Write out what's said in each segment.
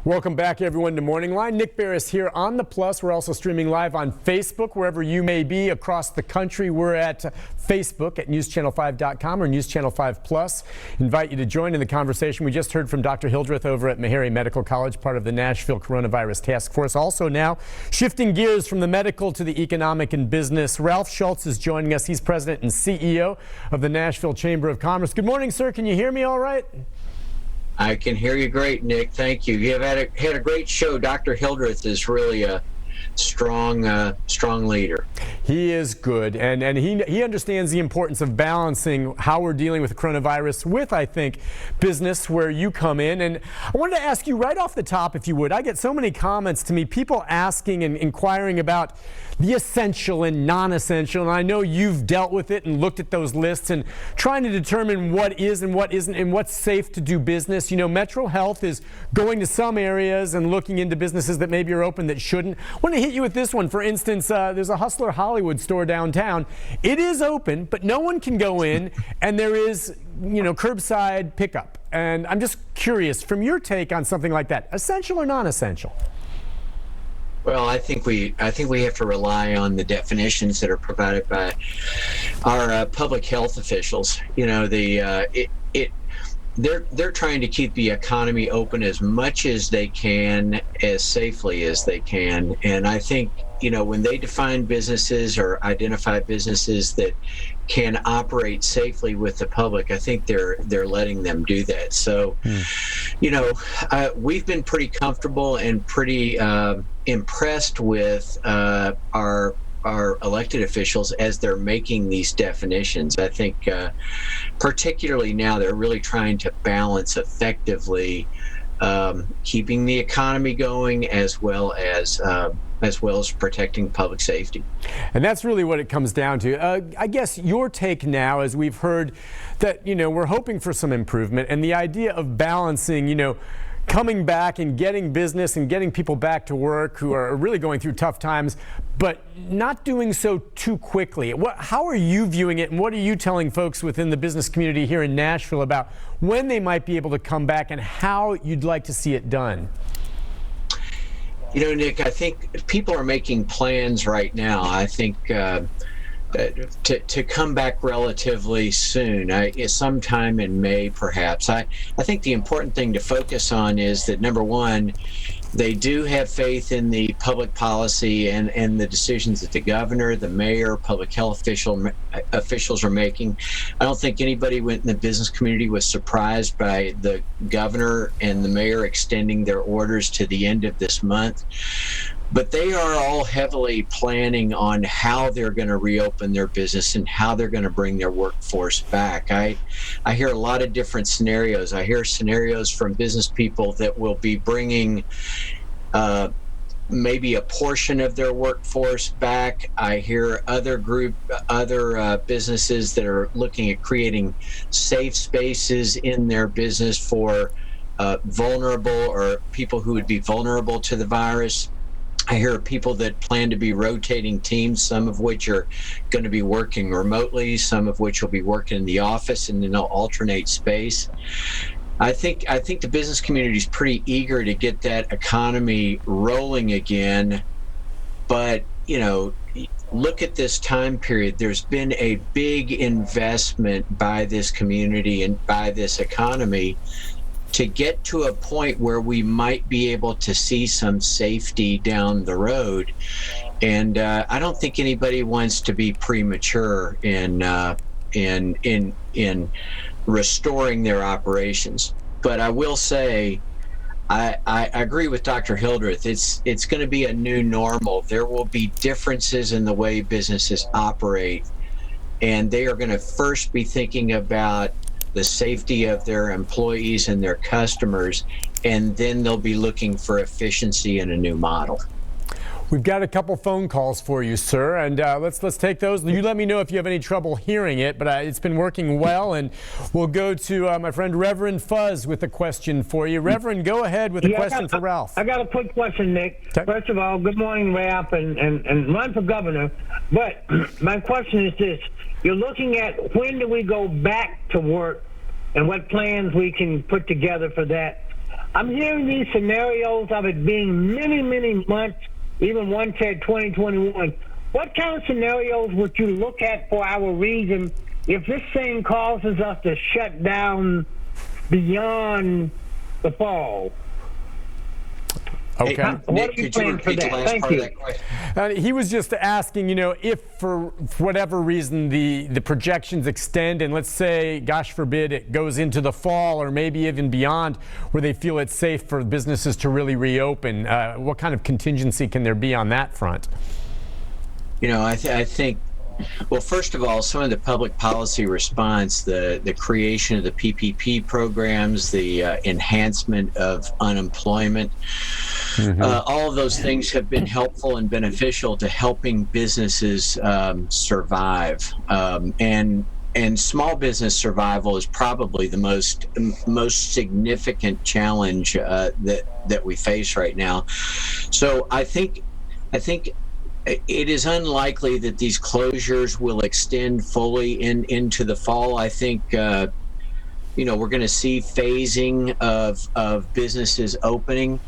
Welcome back, everyone, to MorningLine. Nick Barris here on the Plus. We're also streaming live on Facebook, wherever you may be across the country. We're at Facebook at newschannel5.com or News Channel 5 Plus. Invite you to join in the conversation. We just heard from Dr. Hildreth over at Meharry Medical College, part of the Nashville Coronavirus Task Force. Also now shifting gears from the medical to the economic and business. Ralph Schulz is joining us. He's president and CEO of the Nashville Chamber of Commerce. Good morning, sir. Can you hear me all right? I can hear you great, Nick. Thank you. You have had a great show. Dr. Hildreth is really a strong leader. He is good, and he understands the importance of balancing how we're dealing with the coronavirus with, I think, business where you come in. And I wanted to ask you right off the top, if you would. I get so many comments to me, people asking and inquiring about the essential and non-essential, and I know you've dealt with it and looked at those lists and trying to determine what is and what isn't and what's safe to do business. You know, Metro Health is going to some areas and looking into businesses that maybe are open that shouldn't. I want to hit you with this one. For instance, there's a Hustler Hollywood store downtown. It is open, but no one can go in, and there is, you know, curbside pickup. And I'm just curious, from your take on something like that, essential or non-essential? Well, I think we have to rely on the definitions that are provided by our public health officials. You know, they're trying to keep the economy open as much as they can, as safely as they can. And I think, you know, when they define businesses or identify businesses that can operate safely with the public, I think they're letting them do that. So, you know, we've been pretty comfortable and pretty impressed with our elected officials as they're making these definitions. I think particularly now they're really trying to balance effectively keeping the economy going as well as protecting public safety. And that's really what it comes down to. I guess your take now, as we've heard that, you know, we're hoping for some improvement, and the idea of balancing, you know, coming back and getting business and getting people back to work who are really going through tough times, but not doing so too quickly. How are you viewing it, and what are you telling folks within the business community here in Nashville about when they might be able to come back and how you'd like to see it done? You know, Nick, I think people are making plans right now. I think to come back relatively soon, sometime in May, perhaps. I think the important thing to focus on is that, number one, they do have faith in the public policy and the decisions that the governor, the mayor, public health officials are making. I don't think anybody in the business community was surprised by the governor and the mayor extending their orders to the end of this month. But they are all heavily planning on how they're going to reopen their business and how they're going to bring their workforce back. I hear a lot of different scenarios. I hear scenarios from business people that will be bringing maybe a portion of their workforce back. I hear other businesses that are looking at creating safe spaces in their business for vulnerable or people who would be vulnerable to the virus. I hear people that plan to be rotating teams, some of which are going to be working remotely, some of which will be working in the office, and then they'll alternate space. I think the business community is pretty eager to get that economy rolling again. But, you know, look at this time period. There's been a big investment by this community and by this economy to get to a point where we might be able to see some safety down the road. And I don't think anybody wants to be premature in restoring their operations. But I will say, I agree with Dr. Hildreth. It's going to be a new normal. There will be differences in the way businesses operate, and they are going to first be thinking about the safety of their employees and their customers, and then they'll be looking for efficiency in a new model. We've got a couple phone calls for you, sir, and let's take those. You let me know if you have any trouble hearing it, but it's been working well, and we'll go to my friend Reverend Fuzz with a question for you. Reverend, go ahead with a question for Ralph. I got a quick question, Nick. Okay. First of all, good morning, Ralph, and run for governor. But my question is this. You're looking at when do we go back to work and what plans we can put together for that. I'm hearing these scenarios of it being many, many months. Even one said 2021. What kind of scenarios would you look at for our region if this thing causes us to shut down beyond the fall? Okay. Hey, What Nick, are you could you planning for repeat the that? last Thank part you. of that question? He was just asking, if for whatever reason the projections extend and let's say, gosh forbid, it goes into the fall or maybe even beyond where they feel it's safe for businesses to really reopen. What kind of contingency can there be on that front? I think, well, first of all, some of the public policy response, the creation of the PPP programs, the enhancement of unemployment, all of those things have been helpful and beneficial to helping businesses survive. And small business survival is probably the most significant challenge that we face right now. So I think it is unlikely that these closures will extend fully into the fall. I think we're going to see phasing of businesses opening.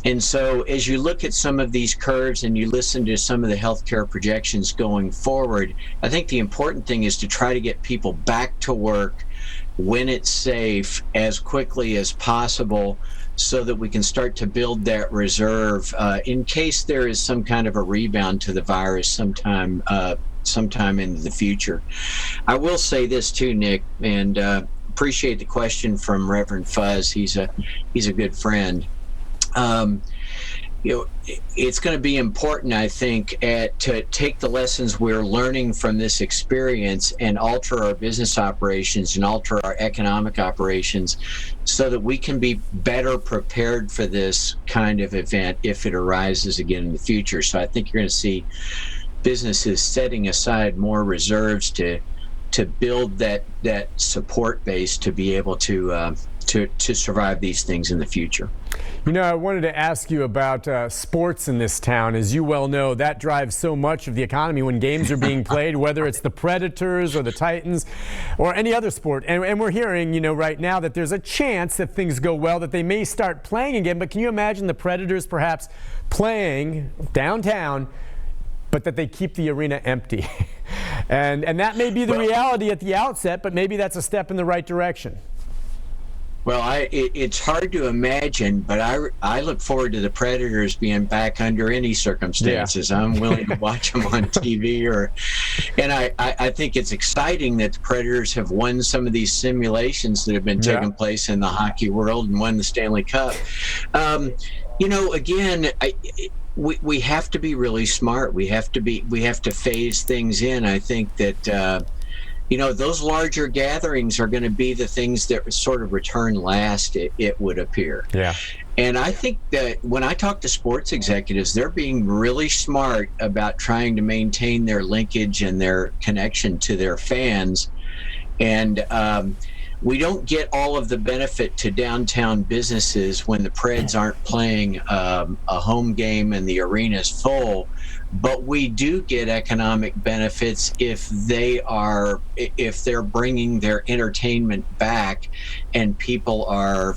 And so as you look at some of these curves and you listen to some of the healthcare projections going forward, I think the important thing is to try to get people back to work when it's safe as quickly as possible so that we can start to build that reserve in case there is some kind of a rebound to the virus sometime into the future. I will say this too, Nick, and appreciate the question from Reverend Fuzz. He's a good friend. It's going to be important, I think, to take the lessons we're learning from this experience and alter our business operations and alter our economic operations so that we can be better prepared for this kind of event if it arises again in the future. So I think you're going to see businesses setting aside more reserves to build that support base to be able to survive these things in the future. I wanted to ask you about sports in this town. As you well know, that drives so much of the economy when games are being played, whether it's the Predators or the Titans or any other sport. And we're hearing, right now that there's a chance that things go well, that they may start playing again. But can you imagine the Predators perhaps playing downtown, but that they keep the arena empty? and that may be the reality at the outset, but maybe that's a step in the right direction. Well, it's hard to imagine, but I look forward to the Predators being back under any circumstances. Yeah. I'm willing to watch them on TV, and I think it's exciting that the Predators have won some of these simulations that have been taking place in the hockey world and won the Stanley Cup. Again, we have to be really smart. We have to phase things in. I think that. Those larger gatherings are going to be the things that sort of return last, it would appear. Yeah. And I think that when I talk to sports executives, they're being really smart about trying to maintain their linkage and their connection to their fans. And we don't get all of the benefit to downtown businesses when the Preds aren't playing a home game and the arena's full. But we do get economic benefits if they're bringing their entertainment back, and people are,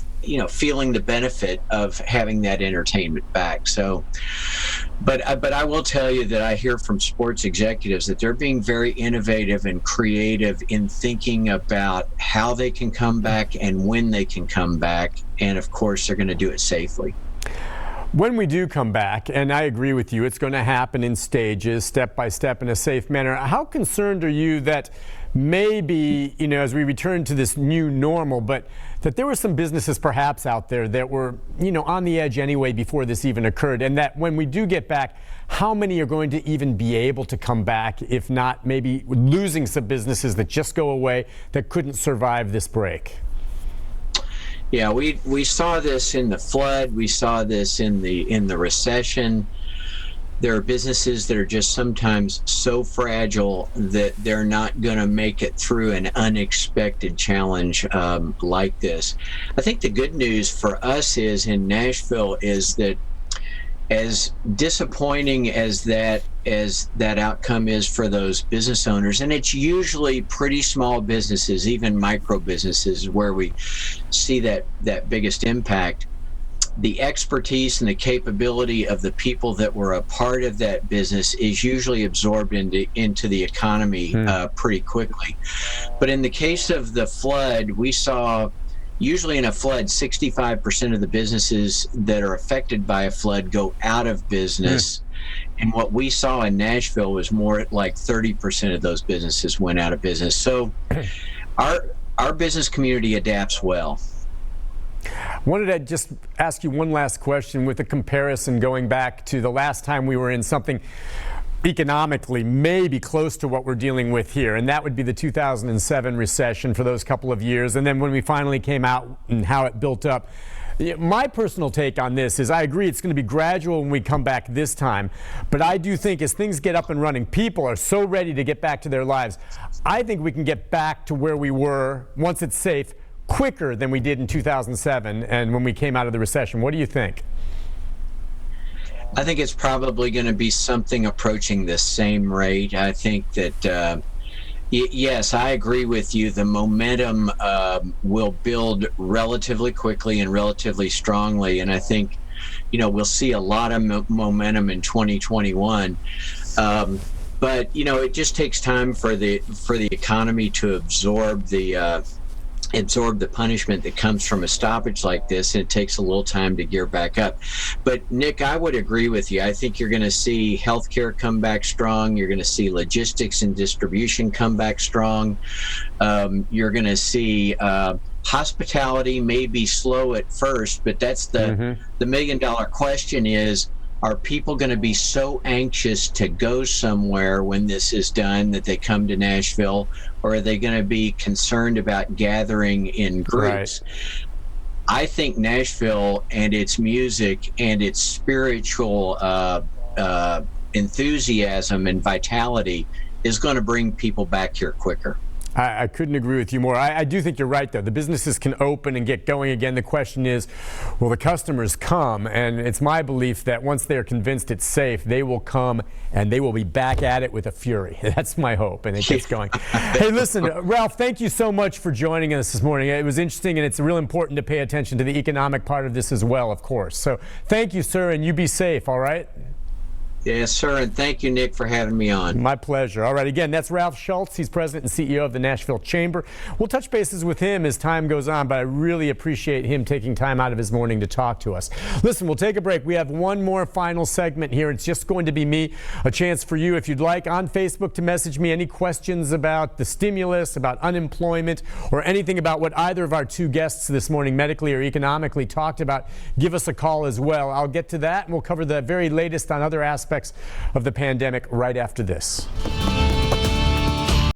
feeling the benefit of having that entertainment back. So, but I will tell you that I hear from sports executives that they're being very innovative and creative in thinking about how they can come back and when they can come back, and of course they're going to do it safely. When we do come back, and I agree with you, it's going to happen in stages, step by step, in a safe manner. How concerned are you that maybe, as we return to this new normal, but that there were some businesses perhaps out there that were, on the edge anyway before this even occurred, and that when we do get back, how many are going to even be able to come back, if not maybe losing some businesses that just go away that couldn't survive this break? Yeah, we saw this in the flood. We saw this in the recession. There are businesses that are just sometimes so fragile that they're not going to make it through an unexpected challenge like this. I think the good news for us is in Nashville is that as disappointing as that outcome is for those business owners, and it's usually pretty small businesses, even micro businesses, where we see that biggest impact, the expertise and the capability of the people that were a part of that business is usually absorbed into the economy pretty quickly. But in the case of the flood, we saw, usually in a flood, 65% of the businesses that are affected by a flood go out of business. And what we saw in Nashville was more like 30% of those businesses went out of business. So our business community adapts well. Wanted to just ask you one last question with a comparison going back to the last time we were in something economically maybe close to what we're dealing with here, and that would be the 2007 recession for those couple of years, and then when we finally came out and how it built up. My personal take on this is I agree it's going to be gradual when we come back this time, but I do think as things get up and running, people are so ready to get back to their lives. I think we can get back to where we were once it's safe quicker than we did in 2007 and when we came out of the recession. What do you think? I think it's probably going to be something approaching the same rate. I think that, yes, I agree with you. The momentum will build relatively quickly and relatively strongly. And I think, we'll see a lot of momentum in 2021. But, it just takes time for the economy to absorb the punishment that comes from a stoppage like this, and it takes a little time to gear back up. But Nick, I would agree with you. I think you're going to see healthcare come back strong. You're going to see logistics and distribution come back strong. You're going to see hospitality may be slow at first, but that's the million-dollar question is, are people going to be so anxious to go somewhere when this is done that they come to Nashville, or are they going to be concerned about gathering in groups? Right. I think Nashville and its music and its spiritual enthusiasm and vitality is going to bring people back here quicker. I couldn't agree with you more. I do think you're right, though. The businesses can open and get going again. The question is, will the customers come? And it's my belief that once they're convinced it's safe, they will come and they will be back at it with a fury. That's my hope, and it gets going. Hey, listen, Ralph, thank you so much for joining us this morning. It was interesting, and it's real important to pay attention to the economic part of this as well, of course. So thank you, sir, and you be safe, all right? Yes, sir, and thank you, Nick, for having me on. My pleasure. All right, again, that's Ralph Schulz. He's president and CEO of the Nashville Chamber. We'll touch bases with him as time goes on, but I really appreciate him taking time out of his morning to talk to us. Listen, we'll take a break. We have one more final segment here. It's just going to be me, a chance for you, if you'd like, on Facebook to message me any questions about the stimulus, about unemployment, or anything about what either of our two guests this morning, medically or economically, talked about. Give us a call as well. I'll get to that, and we'll cover the very latest on other aspects of the pandemic right after this.